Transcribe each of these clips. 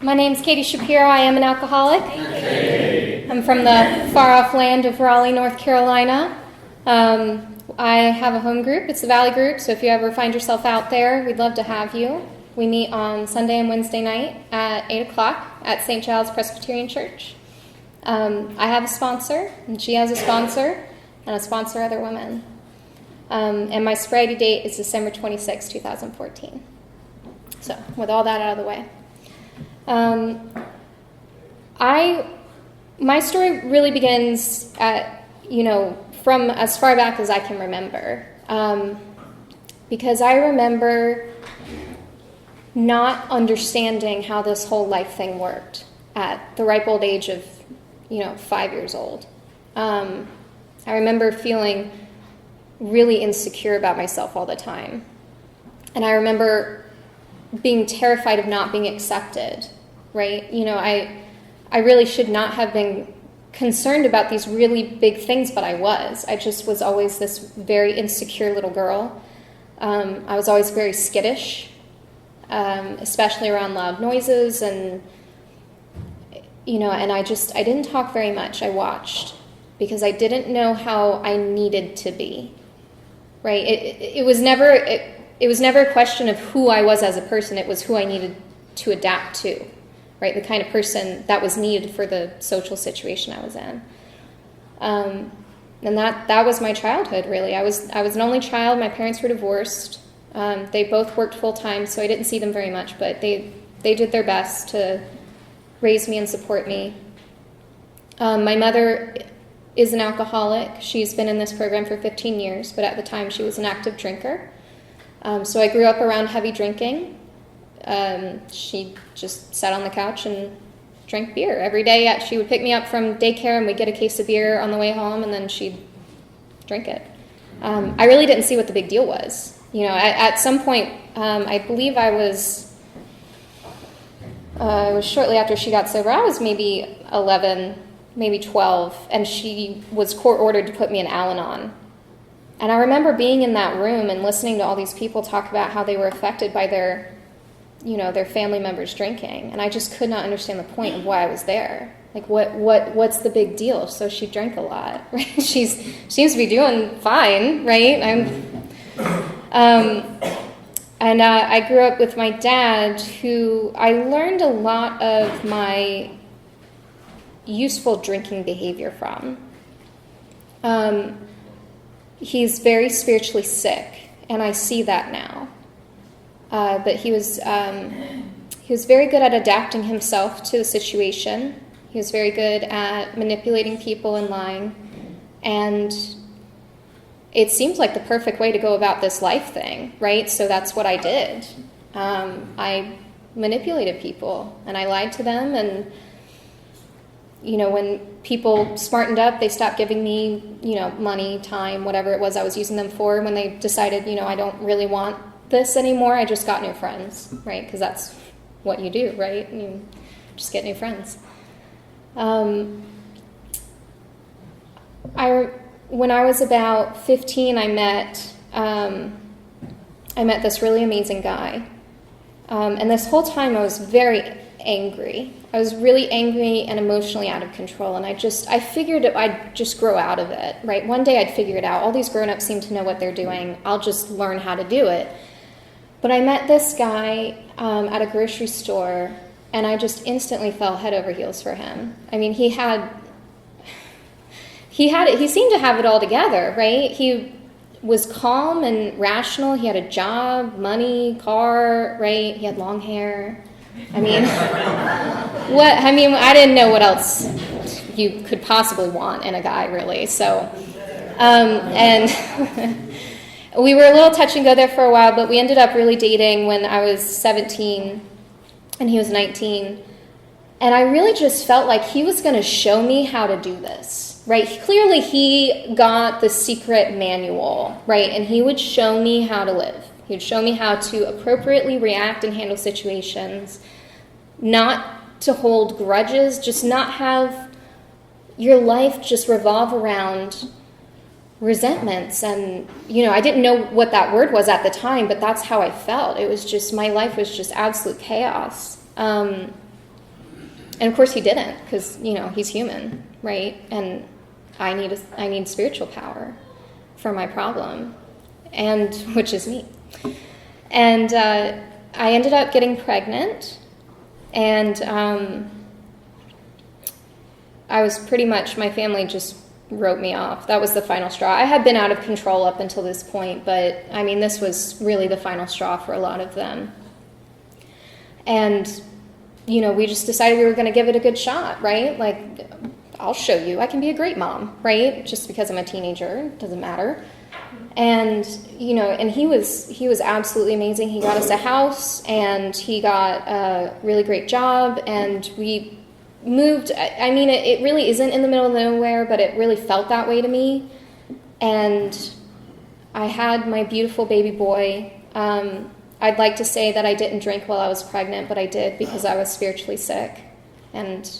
My name's Katy Shapiro. I am an alcoholic. Hey. I'm from the far-off land of Raleigh, North Carolina. I have a home group. It's the Valley Group, so if you ever find yourself out there, we'd love to have you. We meet on Sunday and Wednesday night at 8 o'clock at St. Giles Presbyterian Church. I have a sponsor, and she has a sponsor, and I sponsor other women. And my sobriety date is December 26, 2014. So, with all that out of the way. My story really begins at, from as far back as I can remember. Because I remember not understanding how this whole life thing worked at the ripe old age of, 5 years old. I remember feeling really insecure about myself all the time. And I remember being terrified of not being accepted, right? I really should not have been concerned about these really big things, but I was. I just was always this very insecure little girl. I was always very skittish, especially around loud noises, and and I didn't talk very much. I watched because I didn't know how I needed to be, right? It was never a question of who I was as a person. It was who I needed to adapt to, right? The kind of person that was needed for the social situation I was in. And that was my childhood, really. I was an only child. My parents were divorced. They both worked full time, so I didn't see them very much, but they did their best to raise me and support me. My mother is an alcoholic. She's been in this program for 15 years, but at the time she was an active drinker. So I grew up around heavy drinking. She just sat on the couch and drank beer every day. She would pick me up from daycare and we'd get a case of beer on the way home, and then she'd drink it. I really didn't see what the big deal was. At some point, I believe it was shortly after she got sober. I was maybe 11, maybe 12, and she was court-ordered to put me in Al-Anon. And I remember being in that room and listening to all these people talk about how they were affected by their family members drinking, and I just could not understand the point of why I was there. Like, what's the big deal? So she drank a lot, right? She seems to be doing fine, right? I grew up with my dad, who I learned a lot of my useful drinking behavior from. He's very spiritually sick, and I see that now. But he was very good at adapting himself to the situation. He was very good at manipulating people and lying, and it seems like the perfect way to go about this life thing, right? So that's what I did. I manipulated people, and I lied to them, and when people smartened up, they stopped giving me, money, time, whatever it was I was using them for. When they decided, I don't really want this anymore, I just got new friends, right? Because that's what you do, right? You just get new friends. When I was about 15, I met this really amazing guy. And this whole time I was very angry. I was really angry and emotionally out of control, and I figured I'd just grow out of it, right? One day I'd figure it out. All these grown-ups seem to know what they're doing. I'll just learn how to do it. But I met this guy at a grocery store, and I just instantly fell head over heels for him. I mean, he seemed to have it all together, right? He was calm and rational. He had a job, money, car, right? He had long hair. I didn't know what else you could possibly want in a guy, really. So, and we were a little touch and go there for a while, but we ended up really dating when I was 17 and he was 19. And I really just felt like he was going to show me how to do this, right? Clearly he got the secret manual, right? And he would show me how to live. He would show me how to appropriately react and handle situations, not to hold grudges, just not have your life just revolve around resentments. And, I didn't know what that word was at the time, but that's how I felt. It was just, my life was just absolute chaos. And of course he didn't, because, he's human, right? And I need spiritual power for my problem, and which is me. And I ended up getting pregnant, and I was pretty much, my family just wrote me off. That was the final straw. I had been out of control up until this point, but this was really the final straw for a lot of them. And, we just decided we were going to give it a good shot, right? Like, I'll show you. I can be a great mom, right? Just because I'm a teenager, doesn't matter. And, and he was absolutely amazing. He got us a house, and he got a really great job, and we moved. It really isn't in the middle of nowhere, but it really felt that way to me. And I had my beautiful baby boy. I'd like to say that I didn't drink while I was pregnant, but I did, because I was spiritually sick, and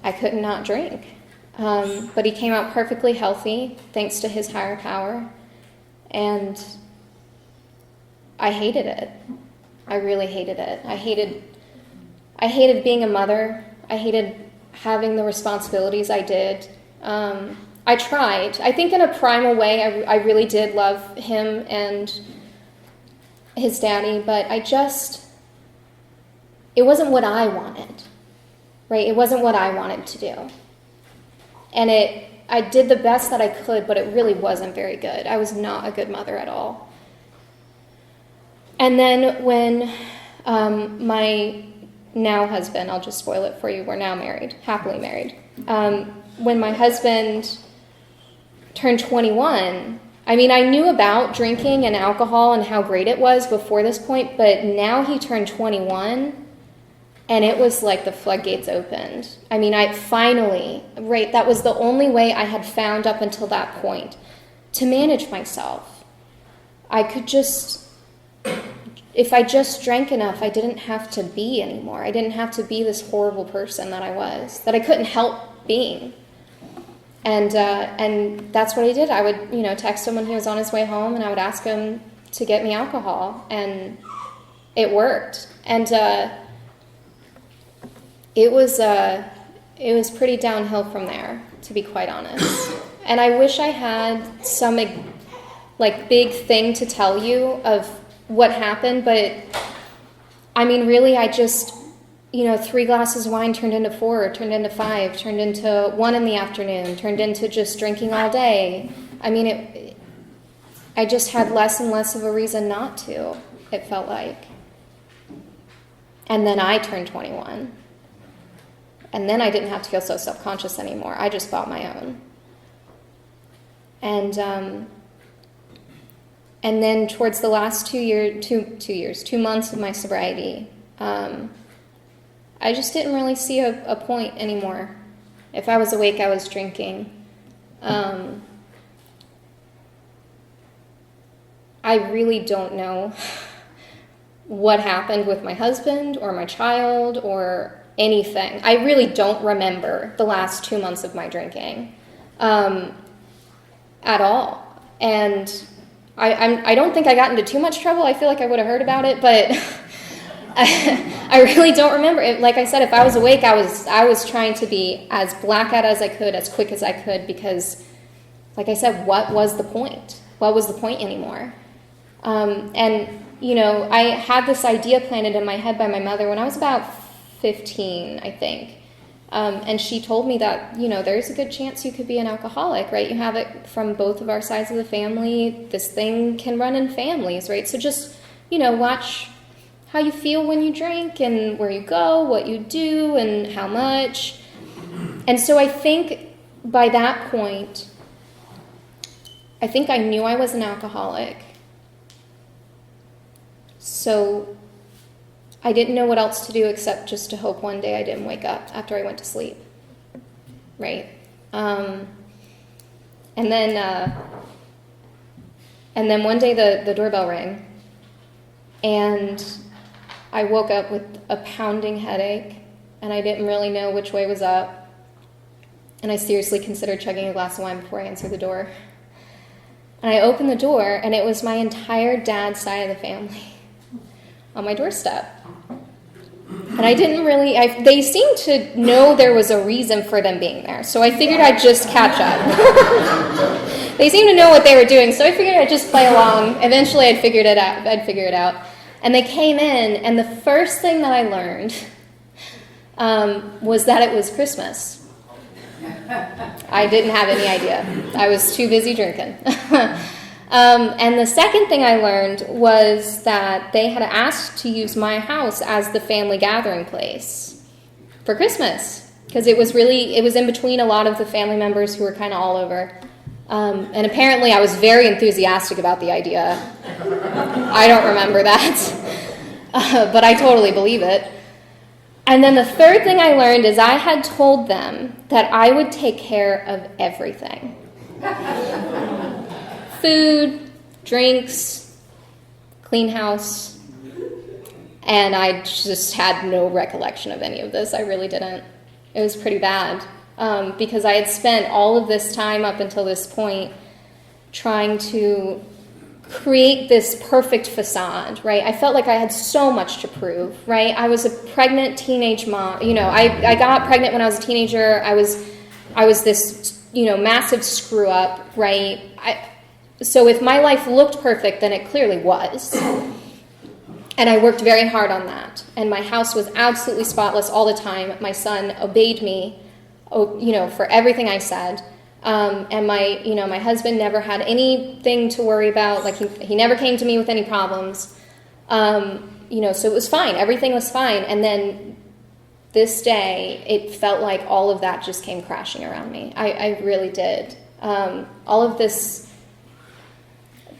I could not drink. But he came out perfectly healthy, thanks to his higher power. And I hated it. I really hated it. I hated being a mother. I hated having the responsibilities I did. I tried. I think in a primal way, I really did love him and his daddy, but it wasn't what I wanted, right? It wasn't what I wanted to do. And I did the best that I could, but it really wasn't very good. I was not a good mother at all. And then when my now husband, I'll just spoil it for you, we're now married, happily married. When my husband turned 21, I knew about drinking and alcohol and how great it was before this point, but now he turned 21, and it was like the floodgates opened. I finally, right, that was the only way I had found up until that point to manage myself. I could just, if I just drank enough, I didn't have to be anymore. I didn't have to be this horrible person that I was, that I couldn't help being. And that's what I did. I would, text him when he was on his way home, and I would ask him to get me alcohol, and it worked. And it was pretty downhill from there, to be quite honest. And I wish I had some big thing to tell you of what happened, but really, I just, 3 glasses of wine turned into 4, turned into 5, turned into 1 in the afternoon, turned into just drinking all day. I just had less and less of a reason not to, it felt like. And then I turned 21. And then I didn't have to feel so self-conscious anymore. I just bought my own. And then towards the last 2 months of my sobriety, I just didn't really see a point anymore. If I was awake, I was drinking. I really don't know what happened with my husband or my child or anything. I really don't remember the last 2 months of my drinking at all. And I don't think I got into too much trouble. I feel like I would have heard about it, but I really don't remember it. Like I said, if I was awake, I was trying to be as blackout as I could, as quick as I could, because, like I said, what was the point? What was the point anymore? I had this idea planted in my head by my mother when I was about 15, I think. And she told me that, there's a good chance you could be an alcoholic, right? You have it from both of our sides of the family. This thing can run in families, right? So just, watch how you feel when you drink and where you go, what you do, and how much. And so I think by that point, I think I knew I was an alcoholic. So I didn't know what else to do except just to hope one day I didn't wake up after I went to sleep, right? And then one day the doorbell rang, and I woke up with a pounding headache, and I didn't really know which way was up, and I seriously considered chugging a glass of wine before I answered the door. And I opened the door, and it was my entire dad's side of the family on my doorstep. And I didn't really, they seemed to know there was a reason for them being there. So I figured I'd just catch up. They seemed to know what they were doing, so I figured I'd just play along. Eventually I'd figure it out. And they came in, and the first thing that I learned was that it was Christmas. I didn't have any idea. I was too busy drinking. And the second thing I learned was that they had asked to use my house as the family gathering place for Christmas, because it was in between a lot of the family members who were kind of all over. And apparently I was very enthusiastic about the idea. I don't remember that, but I totally believe it. And then the third thing I learned is I had told them that I would take care of everything. Food, drinks, clean house, and I just had no recollection of any of this. I really didn't. It was pretty bad, because I had spent all of this time up until this point trying to create this perfect facade, right? I felt like I had so much to prove, right? I was a pregnant teenage mom. I got pregnant when I was a teenager. I was this, massive screw up, right? So if my life looked perfect, then it clearly was. And I worked very hard on that. And my house was absolutely spotless all the time. My son obeyed me, for everything I said. And my husband never had anything to worry about. Like he never came to me with any problems. So it was fine. Everything was fine. And then this day, it felt like all of that just came crashing around me. I really did. All of this.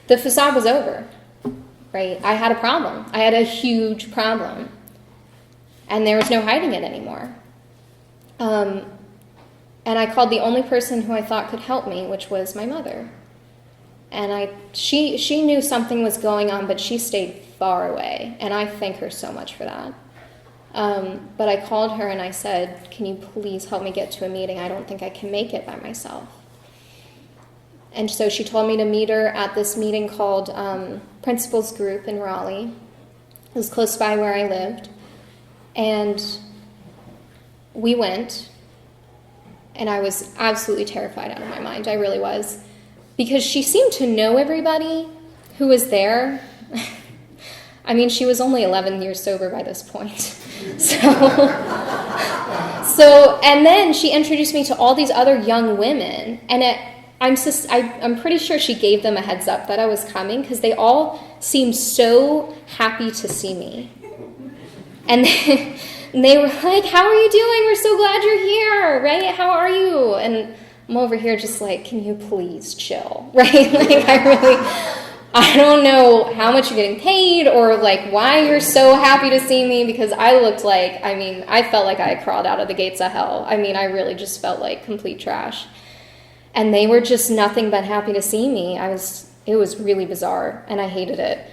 The facade was over, right? I had a problem. I had a huge problem. And there was no hiding it anymore. And I called the only person who I thought could help me, which was my mother. And she knew something was going on, but she stayed far away. And I thank her so much for that. But I called her and I said, can you please help me get to a meeting? I don't think I can make it by myself. And so she told me to meet her at this meeting called Principals Group in Raleigh. It was close by where I lived. And we went, and I was absolutely terrified out of my mind. I really was. Because she seemed to know everybody who was there. I mean, she was only 11 years sober by this point. So, and then she introduced me to all these other young women, and I'm pretty sure she gave them a heads up that I was coming, because they all seemed so happy to see me. And they were like, how are you doing? We're so glad you're here, right? How are you? And I'm over here just like, can you please chill, right? Like, I don't know how much you're getting paid or like why you're so happy to see me, because I felt like I had crawled out of the gates of hell. I mean, I really just felt like complete trash. And they were just nothing but happy to see me. It was really bizarre, and I hated it.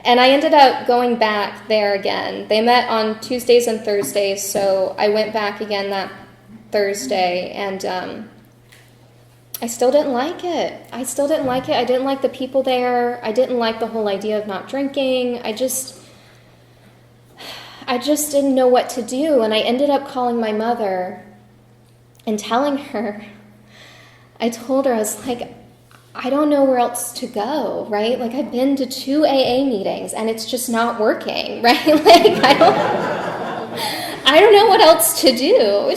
And I ended up going back there again. They met on Tuesdays and Thursdays, so I went back again that Thursday, and I still didn't like it. I didn't like the people there. I didn't like the whole idea of not drinking. I just didn't know what to do, and I ended up calling my mother and telling her. I told her, I was like, I don't know where else to go, right? Like, I've been to 2 AA meetings, and it's just not working, right? Like, I don't know what else to do.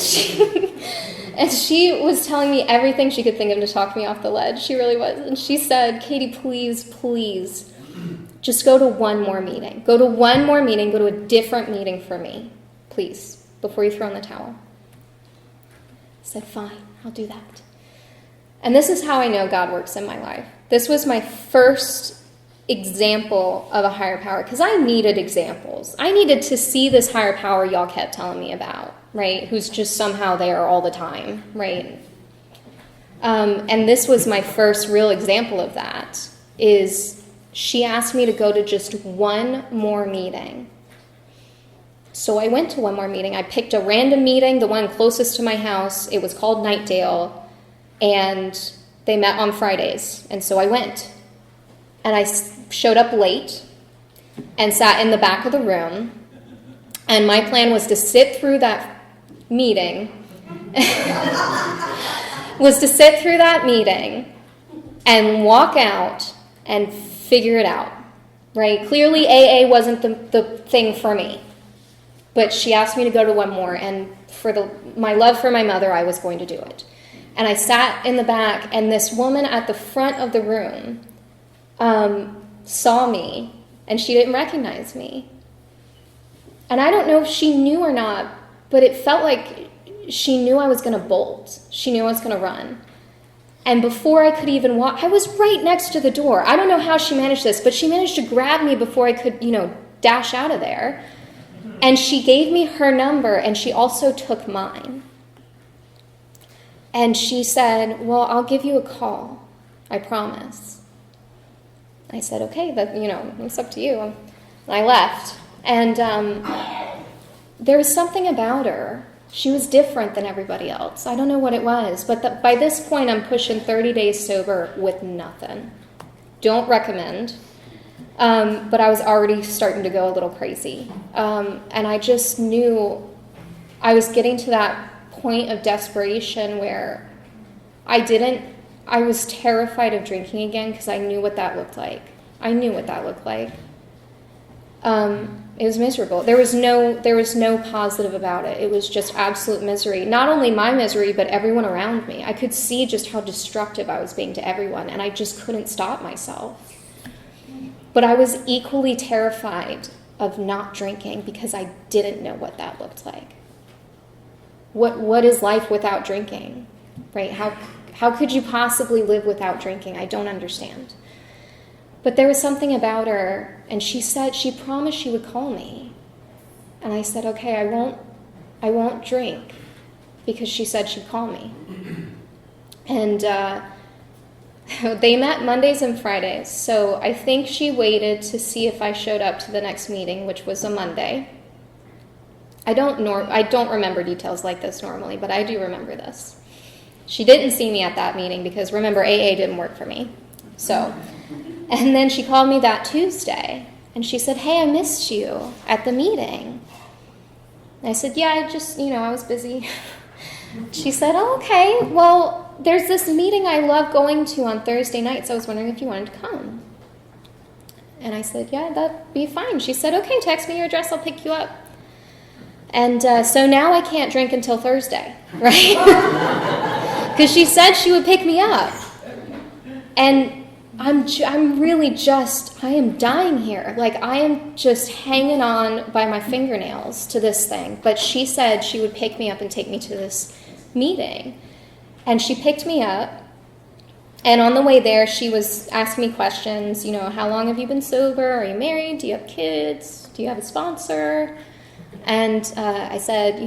And she was telling me everything she could think of to talk me off the ledge. She really was. And she said, Katy, please, just go to one more meeting. Go to a different meeting for me, please, before you throw in the towel. I said, fine, I'll do that. And this is how I know God works in my life. This was my first example of a higher power, because I needed examples. I needed to see this higher power y'all kept telling me about, right? Who's just somehow there all the time, right? And this was my first real example of that, is she asked me to go to just one more meeting. So I went to one more meeting. I picked a random meeting, the one closest to my house. It was called Nightdale, and they met on Fridays. And so I went. And I showed up late, and sat in the back of the room. And my plan was to sit through that meeting, and walk out and figure it out, right? Clearly AA wasn't the thing for me. But she asked me to go to one more, and for my love for my mother, I was going to do it. And I sat in the back, and this woman at the front of the room saw me, and she didn't recognize me. And I don't know if she knew or not, but it felt like she knew I was going to bolt. She knew I was going to run. And before I could even walk, I was right next to the door. I don't know how she managed this, but she managed to grab me before I could, dash out of there. And she gave me her number, and she also took mine. And she said, well, I'll give you a call. I promise. I said, okay, but, it's up to you. And I left. And there was something about her. She was different than everybody else. I don't know what it was. But by this point, I'm pushing 30 days sober with nothing. Don't recommend. But I was already starting to go a little crazy. And I just knew I was getting to that point of desperation where I was terrified of drinking again because I knew what that looked like. It was miserable. There was no positive about it. It was just absolute misery. Not only my misery, but everyone around me. I could see just how destructive I was being to everyone, and I just couldn't stop myself. But I was equally terrified of not drinking because I didn't know what that looked like. What is life without drinking, right? How could you possibly live without drinking? I don't understand. But there was something about her, and she promised she would call me. And I said, okay, I won't drink, because she said she'd call me. And they met Mondays and Fridays, so I think she waited to see if I showed up to the next meeting, which was a Monday. I don't remember details like this normally, but I do remember this. She didn't see me at that meeting because, remember, AA didn't work for me. And then she called me that Tuesday, and she said, hey, I missed you at the meeting. And I said, yeah, I was busy. She said, oh, okay, well, there's this meeting I love going to on Thursday nights. I was wondering if you wanted to come. And I said, yeah, that'd be fine. She said, okay, text me your address, I'll pick you up. And so now I can't drink until Thursday, right? Because she said she would pick me up. And I am dying here. Like, I am just hanging on by my fingernails to this thing. But she said she would pick me up and take me to this meeting. And she picked me up. And on the way there, she was asking me questions. How long have you been sober? Are you married? Do you have kids? Do you have a sponsor? And I said,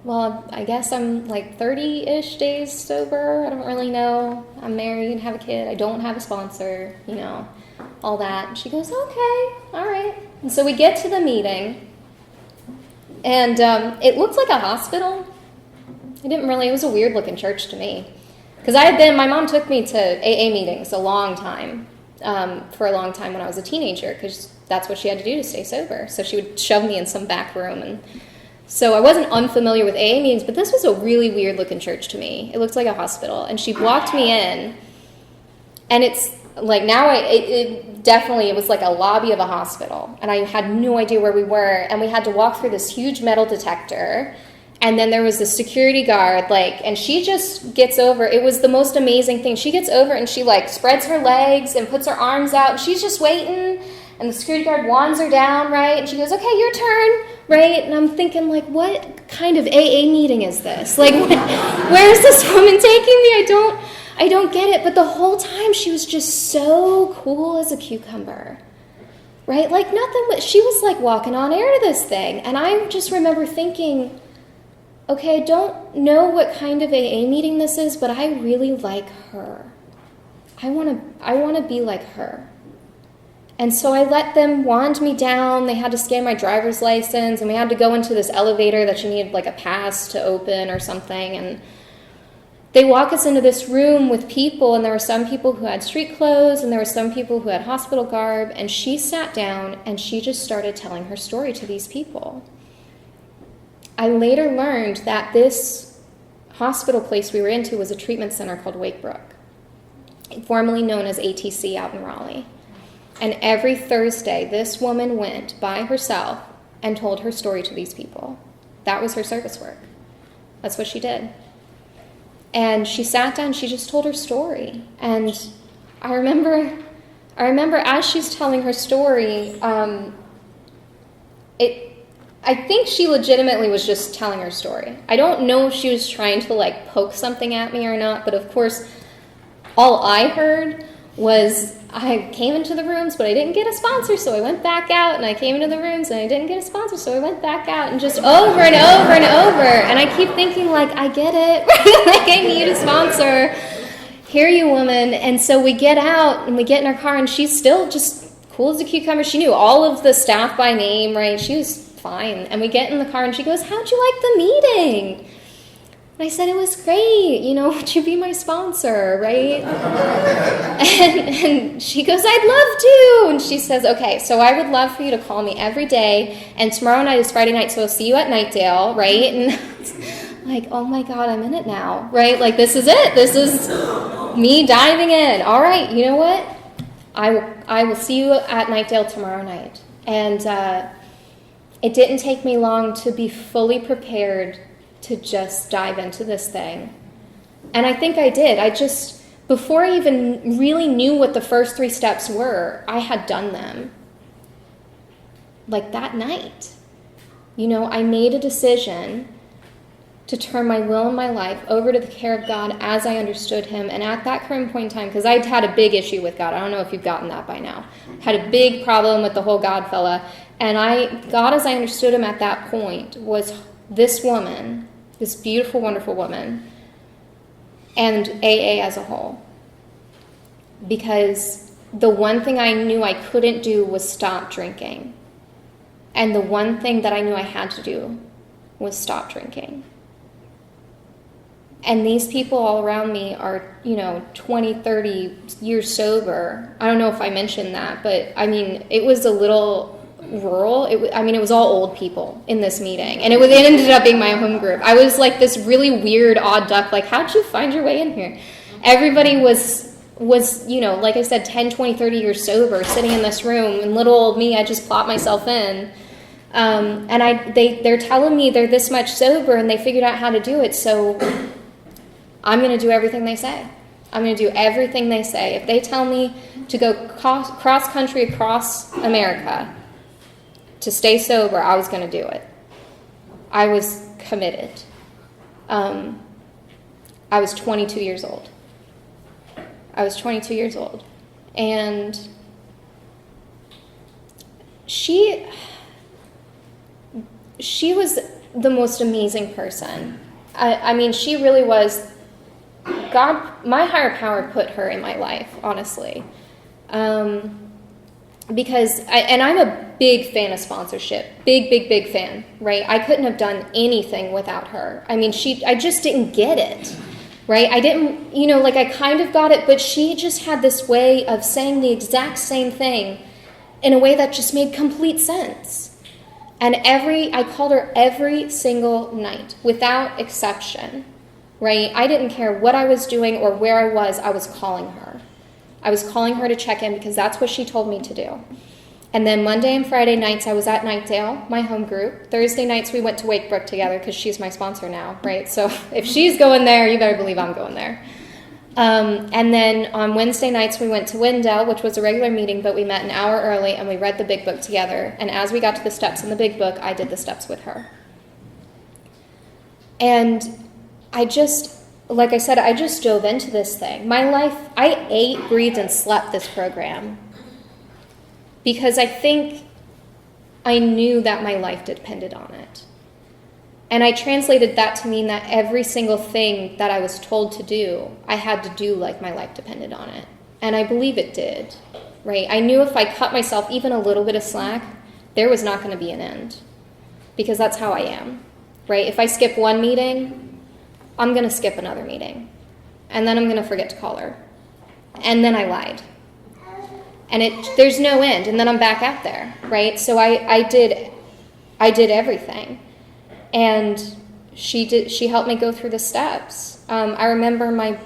well, I guess I'm like 30-ish days sober. I don't really know. I'm married, have a kid. I don't have a sponsor, all that. And she goes, okay, all right. And so we get to the meeting, and it looked like a hospital. It was a weird-looking church to me. Because my mom took me to AA meetings for a long time when I was a teenager, because that's what she had to do to stay sober. So she would shove me in some back room. And so I wasn't unfamiliar with AA meetings, but this was a really weird-looking church to me. It looked like a hospital. And she walked me in, and it's like now it was like a lobby of a hospital. And I had no idea where we were. And we had to walk through this huge metal detector. And then there was the security guard, and she just gets over. It was the most amazing thing. She gets over and she spreads her legs and puts her arms out, and she's just waiting. And the security guard wands her down, right? And she goes, okay, your turn, right? And I'm thinking, what kind of AA meeting is this? Where is this woman taking me? I don't get it. But the whole time she was just so cool as a cucumber, right? She was walking on air to this thing. And I just remember thinking, okay, I don't know what kind of AA meeting this is, but I really like her. I want to be like her. And so I let them wand me down. They had to scan my driver's license, and we had to go into this elevator that you needed a pass to open or something. And they walk us into this room with people, and there were some people who had street clothes, and there were some people who had hospital garb, and she sat down and she just started telling her story to these people. I later learned that this hospital place we were into was a treatment center called Wakebrook, formerly known as ATC out in Raleigh. And every Thursday, this woman went by herself and told her story to these people. That was her service work. That's what she did. And she sat down, she just told her story. And I remember as she's telling her story, I think she legitimately was just telling her story. I don't know if she was trying to like poke something at me or not, but of course, all I heard was I came into the rooms, but I didn't get a sponsor, so I went back out, and I came into the rooms, and I didn't get a sponsor, so I went back out, and just over and over and over. And I keep thinking, like, I get it. Like, I need a sponsor. Hear you, woman. And so we get out, and we get in our car, and she's still just cool as a cucumber. She knew all of the staff by name, right? She was fine. And we get in the car, and she goes, "How'd you like the meeting?" And I said, "It was great, would you be my sponsor, right?" and she goes, "I'd love to." And she says, "Okay, so I would love for you to call me every day, and tomorrow night is Friday night, so I'll see you at Nightdale, right?" And like, oh my God, I'm in it now, right? Like, this is it. This is me diving in. All right, you know what? I will see you at Nightdale tomorrow night. And it didn't take me long to be fully prepared to just dive into this thing. And I think I did. Before I even really knew what the first 3 steps were, I had done them. Like that night. I made a decision to turn my will and my life over to the care of God as I understood him. And at that current point in time, because I'd had a big issue with God. I don't know if you've gotten that by now. Had a big problem with the whole God fella. And God, as I understood him at that point, was this woman, this beautiful, wonderful woman, and AA as a whole. Because the one thing I knew I couldn't do was stop drinking. And the one thing that I knew I had to do was stop drinking. And these people all around me are, 20, 30 years sober. I don't know if I mentioned that, but it was a little rural. It was all old people in this meeting, and it ended up being my home group. I was like this really weird, odd duck. Like, how'd you find your way in here? Everybody was like I said, 10, 20, 30 years sober, sitting in this room, and little old me, I just plopped myself in. And they're telling me they're this much sober, and they figured out how to do it. So I'm going to do everything they say. I'm going to do everything they say. If they tell me to go cross country across America to stay sober, I was going to do it. I was committed. I was 22 years old. And she was the most amazing person. She really was. God, my higher power put her in my life, honestly. Because I'm a big fan of sponsorship. Big fan, right? I couldn't have done anything without her. I just didn't get it, right? I didn't, I kind of got it, but she just had this way of saying the exact same thing in a way that just made complete sense. And I called her every single night, without exception, right? I didn't care what I was doing or where I was calling her. I was calling her to check in because that's what she told me to do. And then Monday and Friday nights, I was at Nightdale, my home group. Thursday nights, we went to Wakebrook together because she's my sponsor now, right? So if she's going there, you better believe I'm going there. And then on Wednesday nights, we went to Wendell, which was a regular meeting, but we met an hour early, and we read the big book together. And as we got to the steps in the big book, I did the steps with her. And like I said, I just dove into this thing. My life, I ate, breathed, and slept this program because I think I knew that my life depended on it. And I translated that to mean that every single thing that I was told to do, I had to do like my life depended on it. And I believe it did, right? I knew if I cut myself even a little bit of slack, there was not going to be an end because that's how I am, right? If I skip one meeting, I'm going to skip another meeting. and then I'm going to forget to call her. And then I lied. And there's no end, and then I'm back out there, right? So I did everything. And she helped me go through the steps. I remember my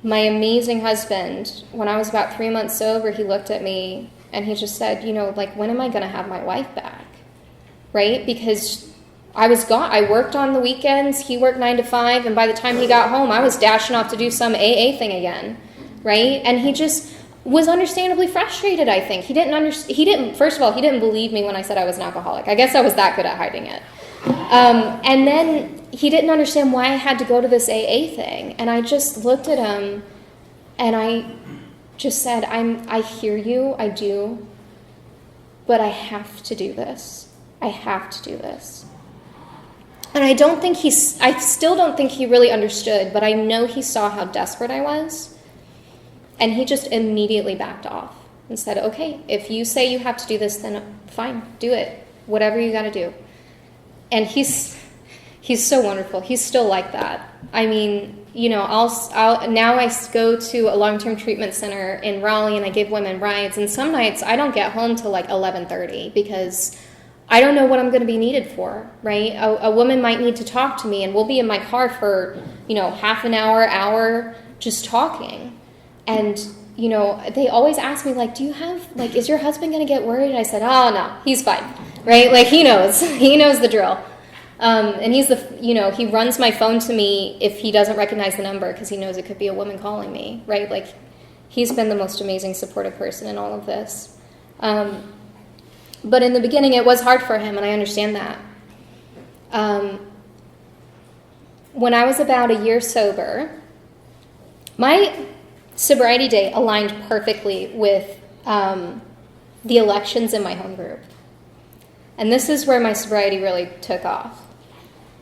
amazing husband, when I was about 3 months sober, he looked at me and he just said, like, when am I going to have my wife back? Right? Because I was gone. I worked on the weekends. He worked 9 to 5. And by the time he got home, I was dashing off to do some AA thing again. Right? And he just was understandably frustrated, I think. First of all, he didn't believe me when I said I was an alcoholic. I guess I was that good at hiding it. And then he didn't understand why I had to go to this AA thing. And I just looked at him and I just said, I hear you, I do, but I have to do this. I have to do this. And I still don't think he really understood, but I know he saw how desperate I was. And he just immediately backed off and said, okay, if you say you have to do this, then fine, do it. Whatever you got to do. And he's so wonderful. He's still like that. I mean, I'll now I go to a long-term treatment center in Raleigh and I give women rides. And some nights I don't get home till like 11:30 because I don't know what I'm going to be needed for, right? A woman might need to talk to me and we'll be in my car for, half an hour, just talking. And, they always ask me, like, is your husband going to get worried? And I said, oh, no, he's fine, right? Like, he knows the drill. And he runs my phone to me if he doesn't recognize the number because he knows it could be a woman calling me, right? Like, he's been the most amazing supportive person in all of this. But in the beginning, it was hard for him, and I understand that. When I was about a year sober, my sobriety date aligned perfectly with the elections in my home group. And this is where my sobriety really took off.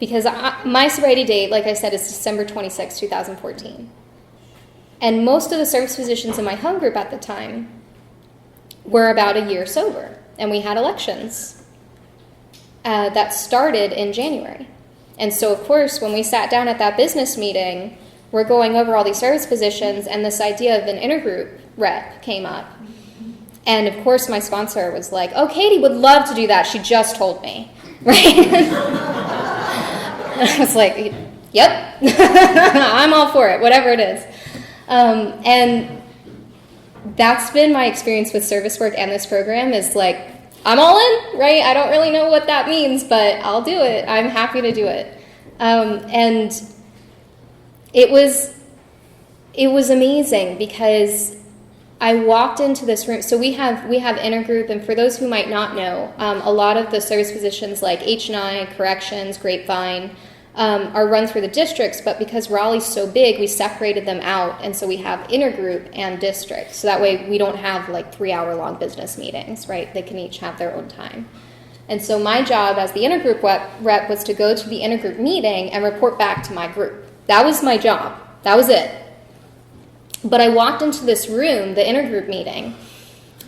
Because my sobriety date, like I said, is December 26, 2014. And most of the service physicians in my home group at the time were about a year sober. And we had elections that started in January. And so, of course, when we sat down at that business meeting, we're going over all these service positions, and this idea of an intergroup rep came up. And, of course, my sponsor was like, oh, Katy would love to do that. She just told me. Right? I was like, yep, I'm all for it, whatever it is. And that's been my experience with service work and this program is like, I'm all in, right? I don't really know what that means, but I'll do it. I'm happy to do it. And it was amazing because I walked into this room. So we have intergroup, and for those who might not know, a lot of the service positions like H&I, corrections, grapevine, are run through the districts, but because Raleigh's so big, we separated them out, and so we have intergroup and district. So that way we don't have like 3-hour-long business meetings, right? They can each have their own time. And so my job as the intergroup rep was to go to the intergroup meeting and report back to my group. That was my job. That was it. But I walked into this room, the intergroup meeting.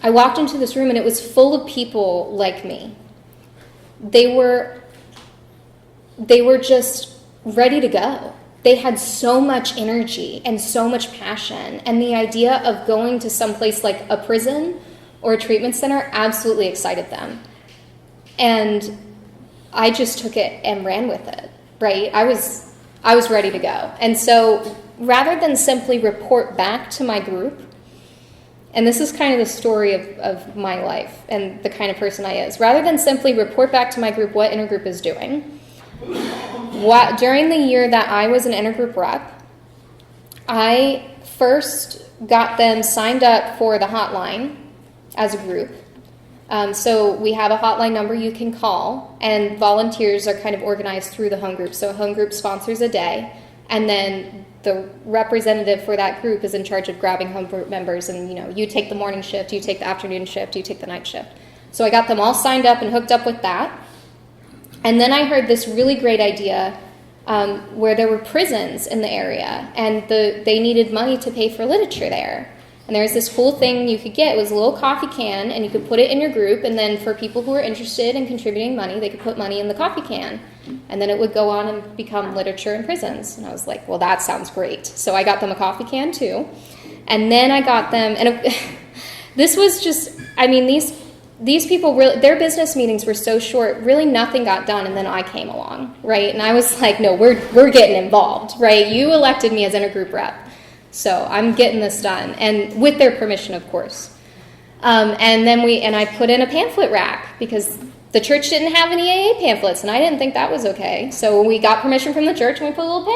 I walked into this room and it was full of people like me. They were just ready to go. They had so much energy and so much passion. And the idea of going to some place like a prison or a treatment center absolutely excited them. And I just took it and ran with it, right? I was ready to go. And so rather than simply report back to my group, and this is kind of the story of my life and the kind of person I is, rather than simply report back to my group what intergroup is doing, during the year that I was an intergroup rep, I first got them signed up for the hotline as a group. So we have a hotline number you can call, and volunteers are kind of organized through the home group. So a home group sponsors a day, and then the representative for that group is in charge of grabbing home group members, and you take the morning shift, you take the afternoon shift, you take the night shift. So I got them all signed up and hooked up with that. And then I heard this really great idea where there were prisons in the area, and they needed money to pay for literature there. And there was this cool thing you could get. It was a little coffee can, and you could put it in your group, and then for people who were interested in contributing money, they could put money in the coffee can. And then it would go on and become literature in prisons. And I was like, well, that sounds great. So I got them a coffee can, too. And then I got them, and this was just, I mean, these people, really, their business meetings were so short, really nothing got done, and then I came along, right? And I was like, no, we're getting involved, right? You elected me as intergroup rep. So I'm getting this done, and with their permission, of course. And then I put in a pamphlet rack because the church didn't have any AA pamphlets, and I didn't think that was okay. So we got permission from the church, and we put a little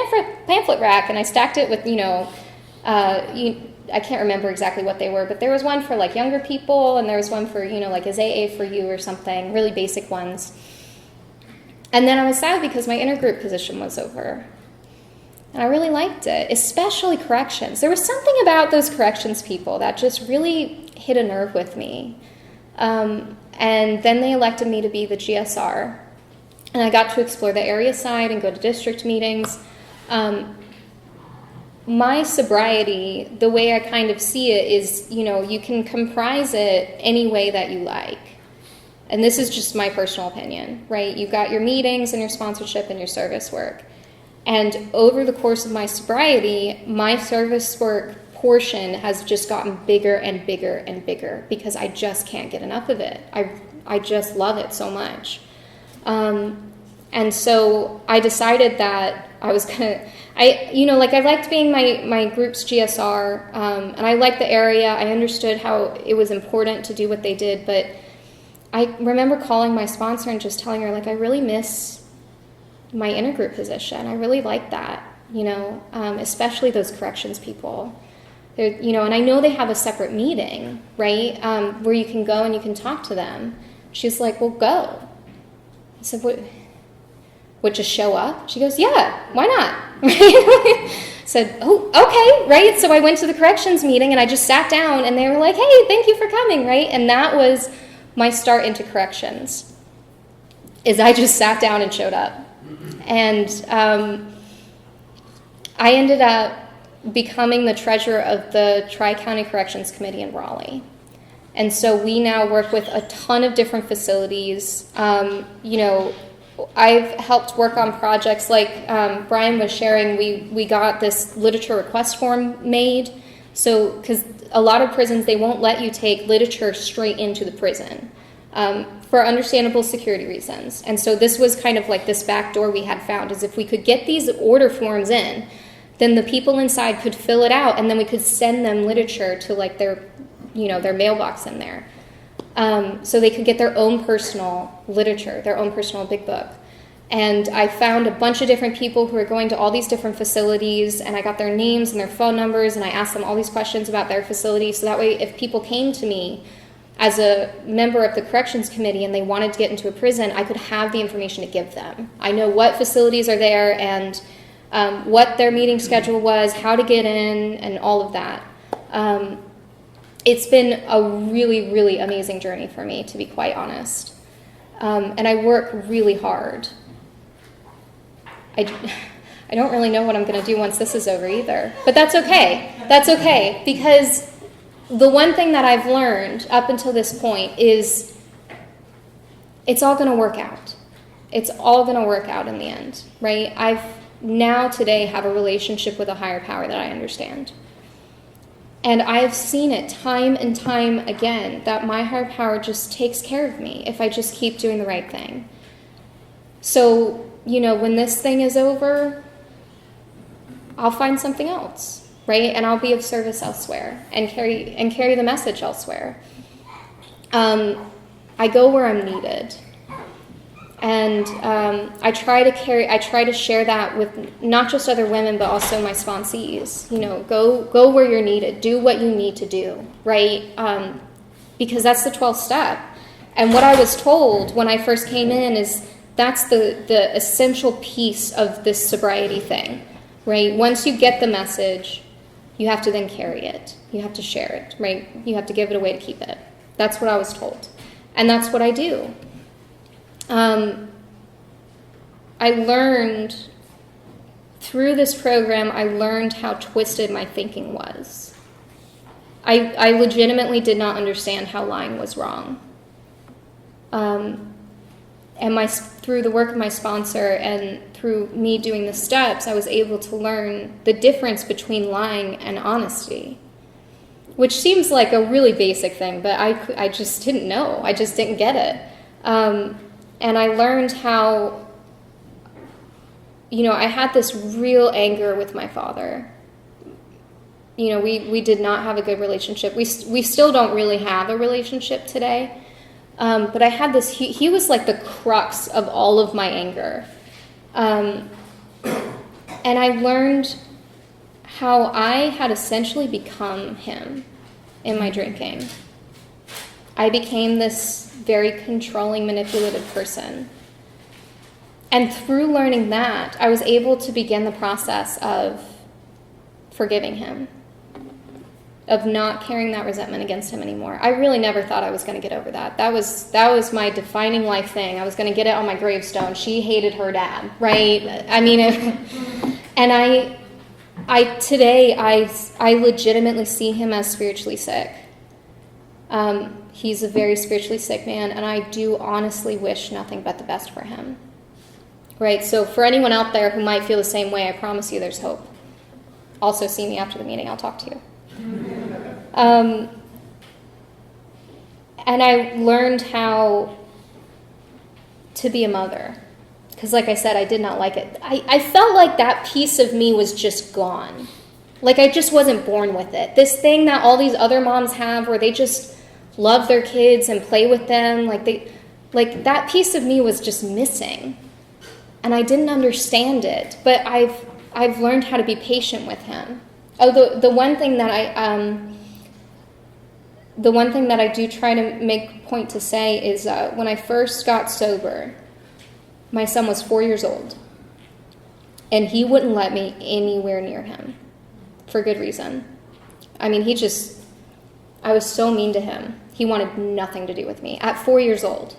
pamphlet rack, and I stacked it with, I can't remember exactly what they were, but there was one for like younger people, and there was one for, like is AA for you or something, really basic ones. And then I was sad because my intergroup position was over. And I really liked it, especially corrections. There was something about those corrections people that just really hit a nerve with me. And then they elected me to be the GSR. And I got to explore the area side and go to district meetings. My sobriety, the way I kind of see it is, you can comprise it any way that you like. And this is just my personal opinion, right? You've got your meetings and your sponsorship and your service work. And over the course of my sobriety, my service work portion has just gotten bigger and bigger and bigger because I just can't get enough of it. I just love it so much. And so I decided that I was I liked being my group's GSR, and I liked the area. I understood how it was important to do what they did, but I remember calling my sponsor and just telling her, I really miss my intergroup position. I really like that, especially those corrections people. And I know they have a separate meeting, right, where you can go and you can talk to them. She's like, well, go. I said, what, just show up? She goes, yeah, why not? Said, oh, okay, right? So I went to the corrections meeting, and I just sat down, and they were like, hey, thank you for coming, right? And that was my start into corrections, is I just sat down and showed up. And I ended up becoming the treasurer of the Tri-County Corrections Committee in Raleigh. And so we now work with a ton of different facilities. I've helped work on projects like Brian was sharing. We got this literature request form made. So, because a lot of prisons, they won't let you take literature straight into the prison for understandable security reasons. And so this was kind of like this back door we had found, is if we could get these order forms in, then the people inside could fill it out, and then we could send them literature to their mailbox in there. So they could get their own personal literature, their own personal big book. And I found a bunch of different people who were going to all these different facilities, and I got their names and their phone numbers, and I asked them all these questions about their facility, so that way if people came to me as a member of the corrections committee and they wanted to get into a prison, I could have the information to give them. I know what facilities are there and what their meeting schedule was, how to get in, and all of that. It's been a really, really amazing journey for me, to be quite honest. And I work really hard. I don't really know what I'm going to do once this is over either. But that's okay. That's okay. Because the one thing that I've learned up until this point is it's all going to work out. It's all going to work out in the end, right? I've now today have a relationship with a higher power that I understand. And I've seen it time and time again that my higher power just takes care of me if I just keep doing the right thing. So, when this thing is over, I'll find something else, right? And I'll be of service elsewhere and carry the message elsewhere. I go where I'm needed. And I try to share that with not just other women, but also my sponsees. Go where you're needed. Do what you need to do, right? Because that's the 12th step. And what I was told when I first came in is that's the essential piece of this sobriety thing, right? Once you get the message, you have to then carry it. You have to share it, right? You have to give it away to keep it. That's what I was told. And that's what I do. I learned through this program, I learned how twisted my thinking was. I legitimately did not understand how lying was wrong. And through the work of my sponsor and through me doing the steps, I was able to learn the difference between lying and honesty, which seems like a really basic thing, but I just didn't know. I just didn't get it. And I learned how, I had this real anger with my father. We did not have a good relationship. We still don't really have a relationship today. But I had this, he was like the crux of all of my anger. And I learned how I had essentially become him in my drinking. I became this very controlling, manipulative person. And through learning that, I was able to begin the process of forgiving him, of not carrying that resentment against him anymore. I really never thought I was going to get over that. That was my defining life thing. I was going to get it on my gravestone. She hated her dad, right? I mean, and today I legitimately see him as spiritually sick. He's a very spiritually sick man, and I do honestly wish nothing but the best for him. Right? So for anyone out there who might feel the same way, I promise you there's hope. Also, see me after the meeting. I'll talk to you. And I learned how to be a mother. Because like I said, I did not like it. I felt like that piece of me was just gone. Like I just wasn't born with it. This thing that all these other moms have where they just love their kids and play with them. Like that piece of me was just missing. And I didn't understand it. But I've learned how to be patient with him. Oh, the one thing that I do try to make a point to say is when I first got sober, my son was 4 years old, and he wouldn't let me anywhere near him for good reason. I mean, I was so mean to him. He wanted nothing to do with me. At 4 years old,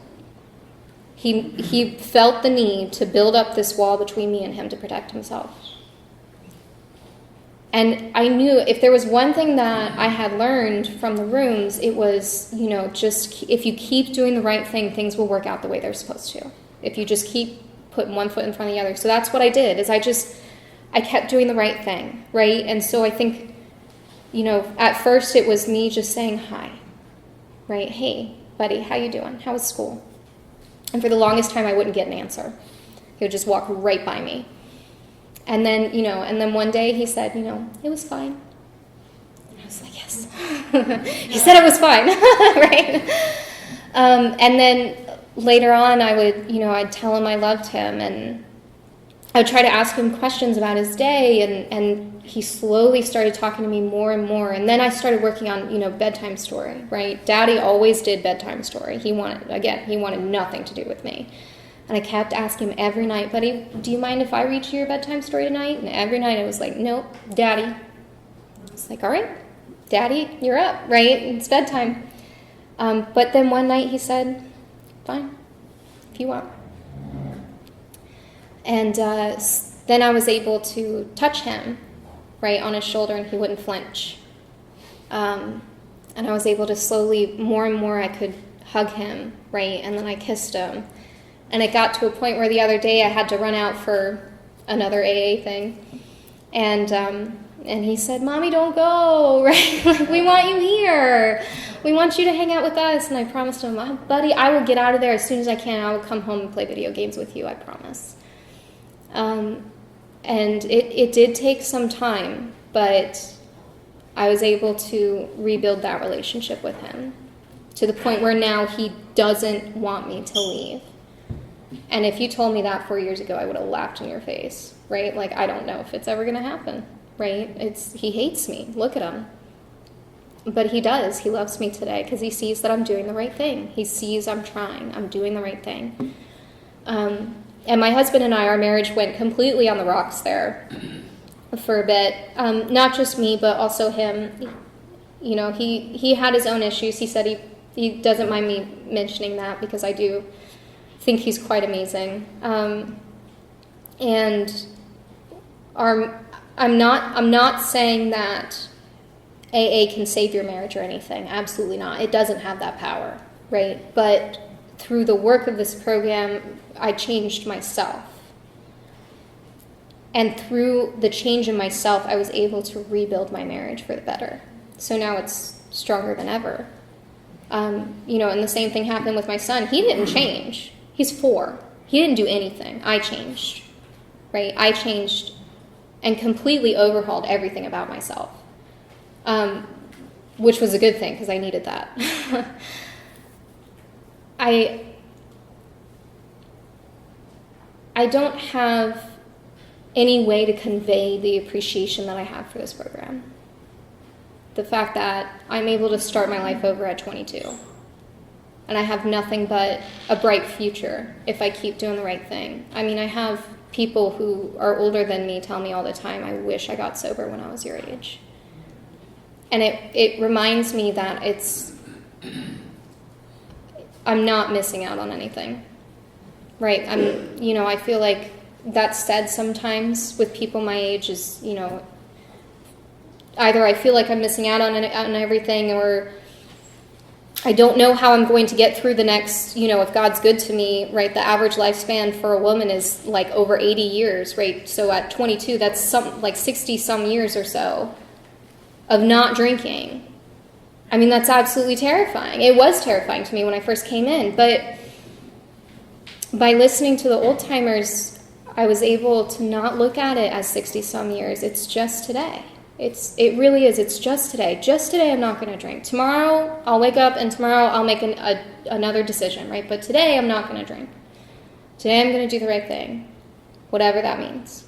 he felt the need to build up this wall between me and him to protect himself. And I knew if there was one thing that I had learned from the rooms, it was, just if you keep doing the right thing, things will work out the way they're supposed to. If you just keep putting one foot in front of the other. So that's what I did, is I kept doing the right thing, right? And so I think, at first it was me just saying hi, right? Hey, buddy, how you doing? How was school? And for the longest time, I wouldn't get an answer. He would just walk right by me. And then, and then one day he said, it was fine. And I was like, yes. He said it was fine, right? And then later on, I'd tell him I loved him, and I would try to ask him questions about his day, and he slowly started talking to me more and more. And then I started working on, bedtime story, right? Daddy always did bedtime story. He wanted nothing to do with me. And I kept asking him every night, buddy, do you mind if I read you your bedtime story tonight? And every night I was like, nope, Daddy. It's like, all right, Daddy, you're up, right? It's bedtime. But then one night he said, fine, if you want. And then I was able to touch him, right, on his shoulder, and he wouldn't flinch. And I was able to slowly, more and more, I could hug him, right, and then I kissed him. And it got to a point where the other day I had to run out for another AA thing. And he said, Mommy, don't go, right? Like, we want you here. We want you to hang out with us. And I promised him, buddy, I will get out of there as soon as I can. I will come home and play video games with you, I promise. And it did take some time, but I was able to rebuild that relationship with him to the point where now he doesn't want me to leave. And if you told me that 4 years ago, I would have laughed in your face, right? Like, I don't know if it's ever going to happen, right? He hates me. Look at him. But he does. He loves me today because he sees that I'm doing the right thing. He sees I'm trying. I'm doing the right thing. And my husband and I, our marriage went completely on the rocks there for a bit. Not just me, but also him. He had his own issues. He said he doesn't mind me mentioning that because I do think he's quite amazing. And I'm not saying that AA can save your marriage or anything. Absolutely not. It doesn't have that power, right? But through the work of this program, I changed myself. And through the change in myself, I was able to rebuild my marriage for the better. So now it's stronger than ever. And the same thing happened with my son. He didn't change. He's 4. He didn't do anything. I changed, right? I changed and completely overhauled everything about myself, which was a good thing because I needed that. I don't have any way to convey the appreciation that I have for this program. The fact that I'm able to start my life over at 22. And I have nothing but a bright future if I keep doing the right thing. I mean, I have people who are older than me tell me all the time, I wish I got sober when I was your age. And it reminds me that I'm not missing out on anything, right? I feel like that's said sometimes with people my age is, either I feel like I'm missing out on everything, or I don't know how I'm going to get through the next, if God's good to me, right? The average lifespan for a woman is like over 80 years, right? So at 22, that's 60 some years or so of not drinking. I mean, that's absolutely terrifying. It was terrifying to me when I first came in, but by listening to the old timers, I was able to not look at it as 60 some years. It's just today. It really is. It's just today. Just today I'm not going to drink. Tomorrow I'll wake up and tomorrow I'll make another decision, right? But today I'm not going to drink. Today I'm going to do the right thing, whatever that means.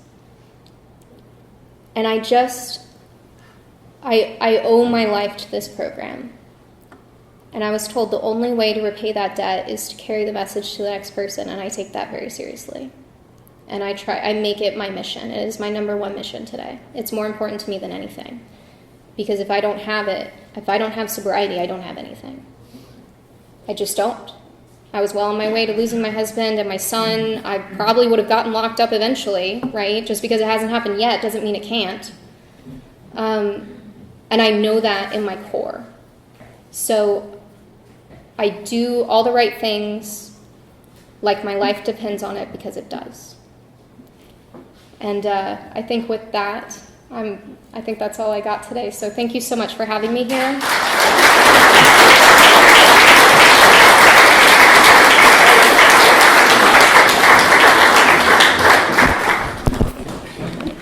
And I owe my life to this program. And I was told the only way to repay that debt is to carry the message to the next person, and I take that very seriously. And I make it my mission. It is my number one mission today. It's more important to me than anything. Because if I don't have it, if I don't have sobriety, I don't have anything. I just don't. I was well on my way to losing my husband and my son. I probably would have gotten locked up eventually, right? Just because it hasn't happened yet doesn't mean it can't. And I know that in my core. So I do all the right things like my life depends on it, because it does. And I think with that, I think that's all I got today. So thank you so much for having me here.